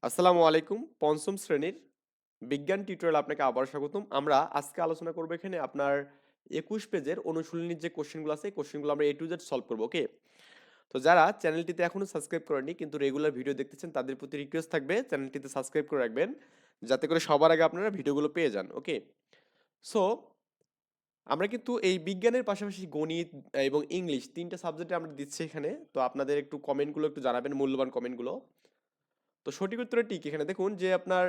আসসালামু আলাইকুম। পঞ্চম শ্রেণীর বিজ্ঞান টিউটোরিয়াল আপনাকে আবার স্বাগতম। আমরা আজকে আলোচনা করব এখানে আপনার 21 পেজের অনুশীলনীর যে কোশ্চেনগুলো আছে, এই কোশ্চেনগুলো আমরা A to Z সলভ করব। ওকে? তো যারা চ্যানেলটিতে এখনো সাবস্ক্রাইব করেননি কিন্তু রেগুলার ভিডিও দেখতেছেন তাদের প্রতি রিকোয়েস্ট থাকবে চ্যানেলটিতে সাবস্ক্রাইব করে রাখবেন যাতে করে সবার আগে আপনারা ভিডিওগুলো পেয়ে যান। ওকে? সো আমরা কিন্তু এই বিজ্ঞানের পাশাপাশি গণিত এবং ইংলিশ ৩টা সাবজেক্টে আমরা দিচ্ছি এখানে। তো আপনাদের একটু কমেন্টগুলো একটু জানাবেন, মূল্যবান কমেন্টগুলো। তো সঠিক উত্তরটি কি এখানে দেখুন যে আপনার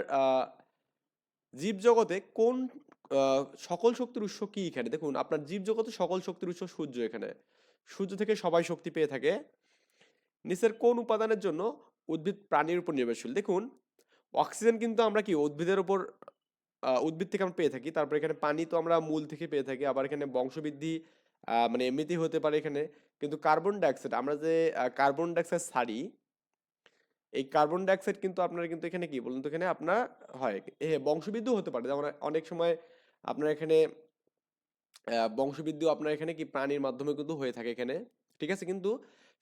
জীবজগতে কোন সকল শক্তির উৎস কি এখানে দেখুন আপনার জীবজগতে সকল শক্তির উৎস সূর্য এখানে সূর্য থেকে সবাই শক্তি পেয়ে থাকে। নিচের কোন উপাদানের জন্য উদ্ভিদ প্রাণীর উপর নির্ভরশীল দেখুন অক্সিজেন কিন্তু আমরা কি উদ্ভিদের উপর উদ্ভিদ থেকে আমরা পেয়ে থাকি। তারপর এখানে পানি তো আমরা মূল থেকে পেয়ে থাকি। আবার এখানে বংশবৃদ্ধি মানে এমনিতেই হতে পারে এখানে। কিন্তু কার্বন ডাইঅক্সাইড আমরা যে কার্বন ডাইঅক্সাইড ছাড়ি, এই কার্বন ডাইঅক্সাইড কিন্তু আপনার কিন্তু এখানে কি বলুন তো এখানে আপনার হয় বংশবৃদ্ধিও হতে পারে। যেমন অনেক সময় আপনার এখানে বংশবৃদ্ধিও আপনার এখানে কি প্রাণীর মাধ্যমে কিন্তু হয়ে থাকে এখানে। ঠিক আছে? কিন্তু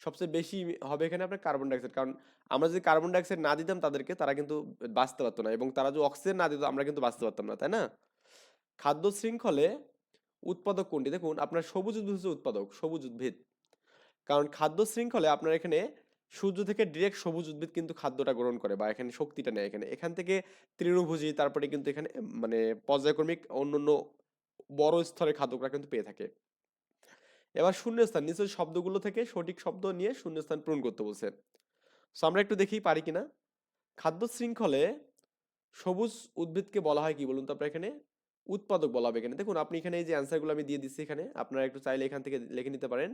সবচেয়ে বেশি হবে এখানে আপনার কার্বন ডাইঅক্সাইড। কারণ আমরা যদি কার্বন ডাইঅক্সাইড না দিতাম তাদেরকে তারা কিন্তু বাঁচতে পারতো না এবং তারা যদি অক্সিজেন না দিত আমরা কিন্তু বাঁচতে পারতাম না, তাই না? খাদ্য শৃঙ্খলে উৎপাদক কোনটি? দেখুন আপনার সবুজ উদ্ভিদ হচ্ছে উৎপাদক, সবুজ উদ্ভিদ। কারণ খাদ্য শৃঙ্খলে আপনার এখানে সূর্য থেকে ডিরেক্ট সবুজ উদ্ভিদ কিন্তু খাদ্যটা গ্রহণ করে বা এখানে শক্তিটা নেয় এখানে এখান থেকে তৃণভোজী তারপরে কিন্তু এখানে মানে পর্যায়ক্রমিক অন্যান্য বড় স্তরের খাদ্যটা কিন্তু পেয়ে থাকে। এবার শূন্যস্থান নিচের শব্দগুলো থেকে সঠিক শব্দ নিয়ে শূন্যস্থান পূরণ করতে বলছে। সো আমরা একটু দেখি পারি কিনা। খাদ্য শৃঙ্খলে সবুজ উদ্ভিদকে বলা হয় কি বলুন তো আপনার এখানে উৎপাদক বলা হবে এখানে। দেখুন আপনি এখানে এই যে অ্যান্সারগুলো আমি দিয়ে দিচ্ছি এখানে আপনারা একটু চাইলে এখান থেকে লিখে নিতে পারেন।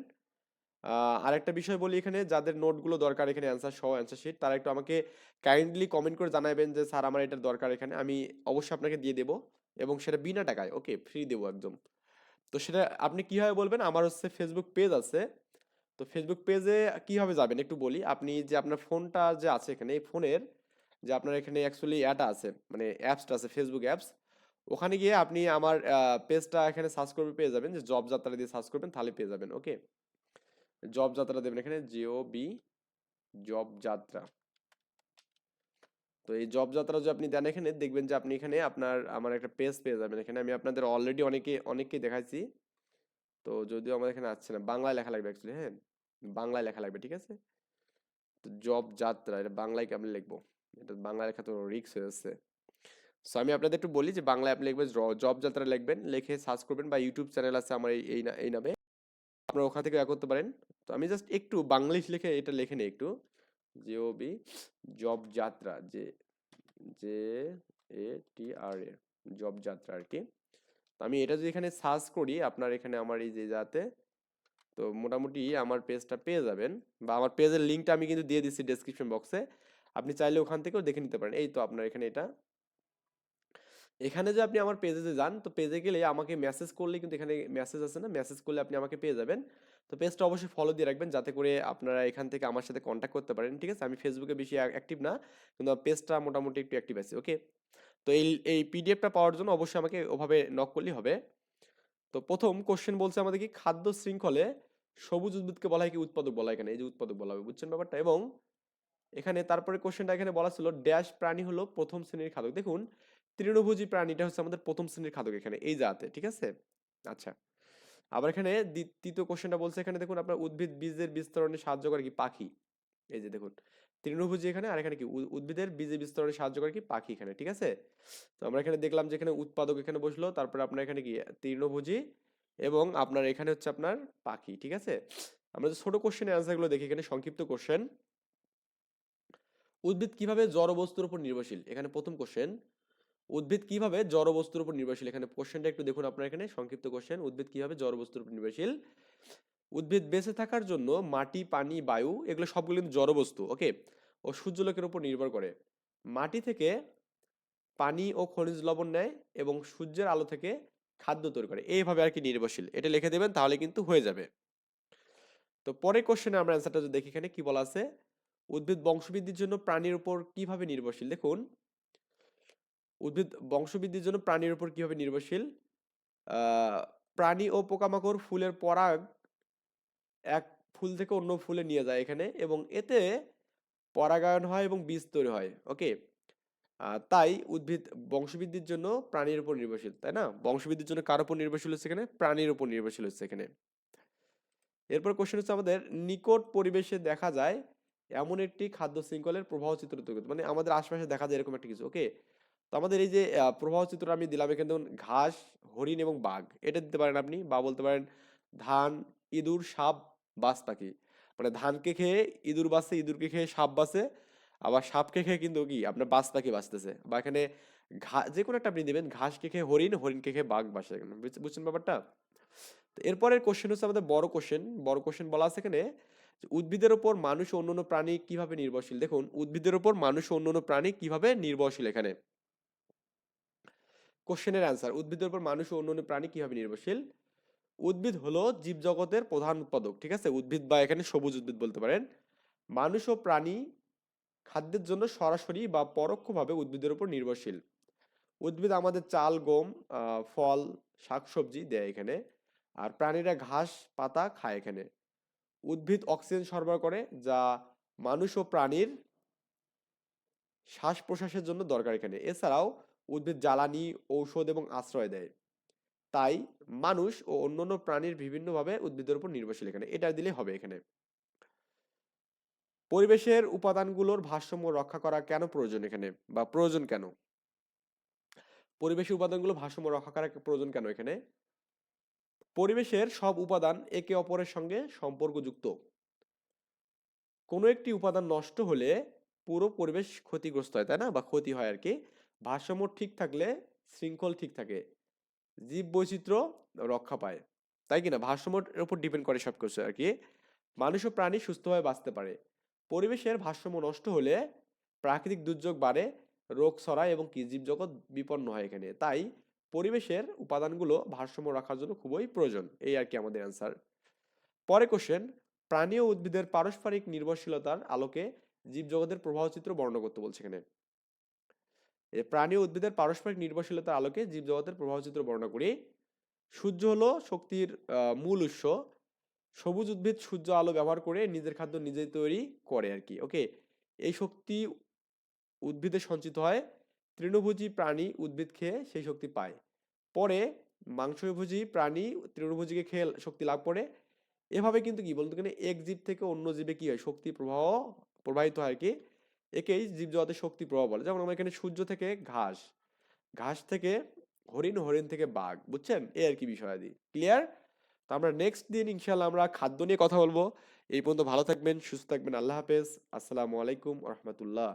আরেকটা বিষয় বলি এখানে যাদের নোটগুলো দরকার এখানে অ্যান্সার সহ অ্যান্সার শিট তারা একটু আমাকে কাইন্ডলি কমেন্ট করে জানাবেন যে স্যার আমার এটার দরকার এখানে আমি অবশ্যই আপনাকে দিয়ে দেবো এবং সেটা বিনা টাকায় ওকে ফ্রি দেবো একদম। তো সেটা আপনি কিভাবে বলবেন আমার হচ্ছে ফেসবুক পেজ আছে। তো ফেসবুক পেজে কিভাবে যাবেন একটু বলি আপনি যে আপনার ফোনটা যে আছে এখানে এই ফোনের যে আপনার এখানে অ্যাকচুয়ালি অ্যাটা আছে মানে অ্যাপসটা আছে ফেসবুক অ্যাপস। ওখানে গিয়ে আপনি আমার পেজটা এখানে সার্চ করবে পেয়ে যাবেন যে জব যাত্রা দিয়ে সার্চ করবেন তাহলে পেয়ে যাবেন। ওকে? জব যাত্রা দেবেন এখানে জিওবি জব যাত্রা। তো এই জব যাত্রা যদি আপনি দেন এখানে দেখবেন যে আপনি এখানে আপনার আমার একটা পেজ পেয়ে যাবেন এখানে আমি আপনাদের অলরেডি অনেককেই দেখাইছি। তো যদিও আমার এখানে আসছে না বাংলায় লেখা লাগবে অ্যাকচুয়ালি। হ্যাঁ, বাংলায় লেখা লাগবে ঠিক আছে। তো জব যাত্রা এটা বাংলায় কেমন লিখবো, এটা বাংলা লেখা তো রিস্ক হয়ে যাচ্ছে। সো আমি আপনাদের একটু বলি যে বাংলায় আপনি লিখবেন জব যাত্রা লিখবেন লিখে সার্চ করবেন বা ইউটিউব চ্যানেল আছে আমার এই নামে আপনারা ওখান থেকে করতে পারেন। তো আমি জাস্ট একটু বাংলিশ লিখে এটা লিখে নিই একটু জিওবি জব যাত্রা যে J A T R A job যাত্রা আর কি। তো আমি এটা যদি এখানে সার্চ করি আপনার এখানে আমার এই যে যাতে তো মোটামুটি আমার পেজটা পেয়ে যাবেন বা আমার পেজের লিঙ্কটা আমি কিন্তু দিয়ে দিচ্ছি ডেসক্রিপশন বক্সে। আপনি চাইলে ওখান থেকেও দেখে নিতে পারেন। এই তো আপনার এখানে এটা এখানে যে আপনি আমার পেজে যে যান তো পেজে গেলে আমাকে মেসেজ করলে কিন্তু এখানে মেসেজ আছে না মেসেজ করলে আপনি আমাকে পেয়ে যাবেন। তো পেজটা অবশ্যই ফলো দিয়ে রাখবেন যাতে করে আপনারা এখান থেকে আমার সাথে কন্ট্যাক্ট করতে পারেন। ঠিক আছে? আমি ফেসবুকে বেশি অ্যাক্টিভ না কিন্তু পেজটা মোটামুটি একটু অ্যাক্টিভ আছে। ওকে? তো এই পিডিএফটা পাওয়ার জন্য অবশ্যই আমাকে ওভাবে নক করলেই হবে। তো প্রথম কোশ্চেন বলছে আমাদের কি খাদ্য শৃঙ্খলে সবুজ উদ্ভিদকে বলা হয় কি উৎপাদক বলা হয় এখানে এই যে উৎপাদক বলা হবে বুঝছেন ব্যাপারটা। এবং এখানে তারপরে কোশ্চেনটা এখানে বলা ছিল ড্যাশ প্রাণী হলো প্রথম শ্রেণীর খাদক দেখুন তৃণভোজী প্রাণীটা হচ্ছে আমাদের প্রথম শ্রেণীর খাদক এখানে এই জাতে। ঠিক আছে? আচ্ছা, আবার এখানে তৃতীয় কোশ্চেনটা বলছে এখানে দেখুন আপনার উদ্ভিদ বীজের বিস্তরণে সাহায্য করে কি পাখি। এই যে দেখুন তৃণভোজী এখানে আর এখানে কি উদ্ভিদের বীজের বিস্তরণে সাহায্য করে কি পাখি এখানে। ঠিক আছে? তো আমরা এখানে দেখলাম যে এখানে উৎপাদক এখানে বসলো তারপরে আপনার এখানে কি তৃণভোজী এবং আপনার এখানে হচ্ছে আপনার পাখি। ঠিক আছে? আমরা যে ছোট কোশ্চেনের অ্যান্সার গুলো দেখি এখানে সংক্ষিপ্ত কোশ্চেন উদ্ভিদ কিভাবে জড় বস্তুর উপর নির্ভরশীল এখানে প্রথম কোশ্চেন উদ্ভিদ কিভাবে জড় বস্তুর উপর নির্ভরশীল এখানে কোশ্চেনটা একটু দেখুন আপনার এখানে সংক্ষিপ্ত কোশ্চেন উদ্ভিদ কিভাবে জড় বস্তুর উপর নির্ভরশীল। উদ্ভিদ বেঁচে থাকার জন্য মাটি পানি বায়ু এগুলো সবগুলো কিন্তু জড় বস্তু। ওকে? ও সূর্যালোকের উপর নির্ভর করে। মাটি থেকে পানি ও খনিজ লবণ নেয় এবং সূর্যের আলো থেকে খাদ্য তৈরি করে এইভাবে আর কি নির্ভরশীল এটা লিখে দেবেন তাহলে কিন্তু হয়ে যাবে। তো পরের কোশ্চেনে আমরা অ্যান্সারটা যদি দেখি এখানে কি বলা আছে উদ্ভিদ বংশবৃদ্ধির জন্য প্রাণীর উপর কিভাবে নির্ভরশীল দেখুন উদ্ভিদ বংশবৃদ্ধির জন্য প্রাণীর উপর কিভাবে নির্ভরশীল। আহ প্রাণী ও পোকামাকড় ফুলের পরাগ এক ফুল থেকে অন্য ফুলে নিয়ে যায় এখানে এবং এতে পরাগায়ন হয় এবং বীজ তৈরি হয়। ওকে, তাই উদ্ভিদ বংশবৃদ্ধির জন্য প্রাণীর উপর নির্ভরশীল, তাই না? বংশবৃদ্ধির জন্য কার উপর নির্ভরশীল হচ্ছে এখানে? প্রাণীর উপর নির্ভরশীল হচ্ছে এখানে। এরপর কোশ্চেন হচ্ছে আমাদের, নিকট পরিবেশে দেখা যায় এমন একটি খাদ্য শৃঙ্খলের প্রবাহ চিত্র তৈরি করতে, মানে আমাদের আশপাশে দেখা যায় এরকম একটা কিছু। ওকে, তো আমাদের এই যে প্রবাহ চিত্র আমি দিলাম এখানে, দেখুন ঘাস, হরিণ এবং বাঘ, এটা দিতে পারেন আপনি, বা বলতে পারেন ধান, ইঁদুর, সাপ, বাজ পাখি। মানে ধানকে খেয়ে ইঁদুর বাঁচে, ইঁদুরকে খেয়ে সাপ বাঁচে, আবার সাপকে খেয়ে কিন্তু কি আপনার বাজ পাখি বাঁচতেছে। বা এখানে যে কোনো একটা আপনি দিবেন, ঘাসকে খেয়ে হরিণ, হরিণকে খেয়ে বাঘ বাঁচে। এখানে বুঝছেন ব্যাপারটা? তো এরপরের কোশ্চেন হচ্ছে আমাদের বড় কোশ্চেন। বড় কোশ্চেন বলা আছে এখানে যে, উদ্ভিদের উপর মানুষ ও অন্যান্য প্রাণী কিভাবে নির্ভরশীল। দেখুন উদ্ভিদের উপর মানুষ ও অন্যান্য প্রাণী কিভাবে নির্ভরশীল। এখানে কোশ্চেনের অ্যান্সার, উদ্ভিদের উপর মানুষ ও অন্যান্য প্রাণী কিভাবে নির্ভরশীল। উদ্ভিদ হলো জীবজগতের প্রধান উৎপাদক, ঠিক আছে? উদ্ভিদ বা এখানে সবুজ উদ্ভিদ বলতে পারেন। মানুষ ও প্রাণী খাদ্যের জন্য সরাসরি বা পরোক্ষভাবে উদ্ভিদের উপর নির্ভরশীল। উদ্ভিদ আমাদের চাল, গম, ফল, শাকসবজি দেয় এখানে। আর প্রাণীরা ঘাস পাতা খায় এখানে। উদ্ভিদ অক্সিজেন সরবরাহ করে, যা মানুষ ও প্রাণীর শ্বাস প্রশ্বাসের জন্য দরকার এখানে। এছাড়াও উদ্ভিদ জ্বালানি, ঔষধ এবং আশ্রয় দেয়। তাই মানুষ ও অন্যান্য প্রাণীর বিভিন্নভাবে উদ্ভিদের উপর নির্ভরশীল এখানে। এটা দিলে হবে এখানে। পরিবেশের উপাদানগুলোর ভারসাম্য রক্ষা করা কেন প্রয়োজন এখানে, বা প্রয়োজন কেন? পরিবেশের উপাদানগুলো ভারসাম্য রক্ষা করা প্রয়োজন কেন এখানে? পরিবেশের সব উপাদান একে অপরের সঙ্গে সম্পর্কযুক্ত। কোনো একটি উপাদান নষ্ট হলে পুরো পরিবেশ ক্ষতিগ্রস্ত হয়, তাই না? বা ক্ষতি হয় আর কি। ভারসাম্য ঠিক থাকলে শৃঙ্খল ঠিক থাকে, জীব বৈচিত্র্য রক্ষা পায়, তাই কিনা? ভারসাম্যের উপর ডিপেন্ড করে সব কিছু আর কি। মানুষ ও প্রাণী সুস্থভাবে বাঁচতে পারে। পরিবেশের ভারসাম্য নষ্ট হলে প্রাকৃতিক দুর্যোগ বাড়ে, রোগ ছড়ায় এবং কি জীবজগৎ বিপন্ন হয় এখানে। তাই পরিবেশের উপাদানগুলো ভারসাম্য রাখার জন্য খুবই প্রয়োজন, এই আর কি আমাদের অ্যান্সার। পরে কোশ্চেন, প্রাণী ও উদ্ভিদের পারস্পরিক নির্ভরশীলতার আলোকে জীবজগতের প্রবাহচিত্র বর্ণনা করতে বলছে এখানে। এই প্রাণী ও উদ্ভিদের পারস্পরিক নির্ভরশীলতার আলোকে জীবজগতের প্রবাহচিত্র বর্ণনা করি। সূর্য হলো শক্তির মূল উৎস। সবুজ উদ্ভিদ সূর্য আলো ব্যবহার করে নিজের খাদ্য নিজেই তৈরি করে আর কি। ওকে, এই শক্তি উদ্ভিদে সঞ্চিত হয়। তৃণভোজী প্রাণী উদ্ভিদ খেয়ে সেই শক্তি পায়। পরে মাংসভোজী প্রাণী তৃণভোজীকে খেয়ে শক্তি লাভ করে। এভাবে কিন্তু কি বলতে গেলে এক জীব থেকে অন্য জীবে কি হয়, শক্তি প্রবাহ প্রবাহিত হয় আর কি। একেই জীবজগতের শক্তি প্রবাহ বলে। যেমন আমরা এখানে সূর্য থেকে ঘাস, ঘাস থেকে হরিণ, হরিণ থেকে বাঘ, বুঝছেন? এই আর কি বিষয়াদি ক্লিয়ার। তো আমরা নেক্সট দিন ইনশাল্লাহ আমরা খাদ্য নিয়ে কথা বলবো। এই পর্যন্ত ভালো থাকবেন, সুস্থ থাকবেন। আল্লাহ হাফেজ। আসসালামু আলাইকুম রহমতুল্লাহ।